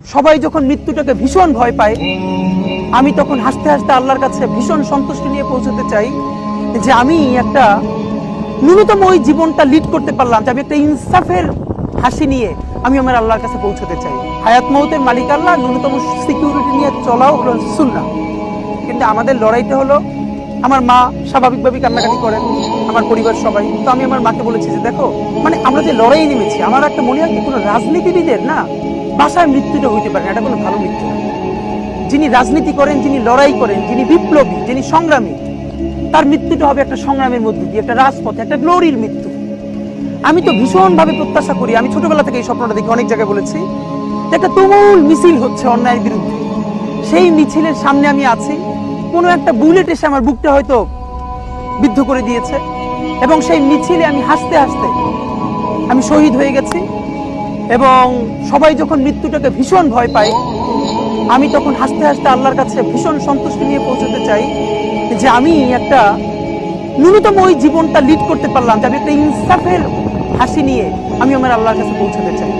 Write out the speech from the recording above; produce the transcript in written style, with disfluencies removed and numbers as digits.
সবাই যখন মৃত্যুটাকে ভীষণ ভয় পায়, আমি তখন হাসতে হাসতে আল্লাহর কাছে ভীষণ সন্তুষ্টি নিয়ে পৌঁছতে চাই যে আমি একটা ন্যূনতম ওই জীবনটা লিড করতে পারলাম, যে আমি একটা ইনসাফের হাসি নিয়ে আমি আমার আল্লাহর কাছে পৌঁছতে চাই। হায়াত মৌতের মালিক আল্লাহ, ন্যূনতম সিকিউরিটি নিয়ে চলাও হলো সুন্নাহ। কিন্তু আমাদের লড়াইটা হলো, আমার মা স্বাভাবিকভাবেই কান্নাকাটি করেন, আমার পরিবার সবাই। তো আমি আমার মাকে বলেছি যে দেখো, মানে আমরা যে লড়াই নেমেছি, আমার একটা মনে হয় কি কোনো রাজনীতিবিদের না বাসায় মৃত্যুটা হইতে পারে না, এটা কোনো ভালো মৃত্যু না। যিনি রাজনীতি করেন, যিনি লড়াই করেন, যিনি বিপ্লবী, যিনি সংগ্রামী, তার মৃত্যুটা হবে একটা সংগ্রামের মধ্যে দিয়ে, একটা রাজপথে, একটা গ্লোরির মৃত্যু। আমি তো ভীষণভাবে প্রত্যাশা করি, আমি ছোটবেলা থেকে এই স্বপ্নটা দেখি, অনেক জায়গায় বলেছি যে একটা তুমুল মিছিল হচ্ছে অন্যায়ের বিরুদ্ধে, সেই মিছিলের সামনে আমি আছি, কোনো একটা বুলেট এসে আমার বুকটা হয়তো বিদ্ধ করে দিয়েছে, এবং সেই মিছিলে আমি হাসতে হাসতে আমি শহীদ হয়ে গেছি। এবং সবাই যখন মৃত্যুটাকে ভীষণ ভয় পায়, আমি তখন হাসতে হাসতে আল্লাহর কাছে ভীষণ সন্তুষ্টি নিয়ে পৌঁছতে চাই যে আমি একটা ন্যূনতম ওই জীবনটা লিড করতে পারলাম, যে আমি একটা ইনসাফের হাসি নিয়ে আমি আমার আল্লাহর কাছে পৌঁছতে চাই।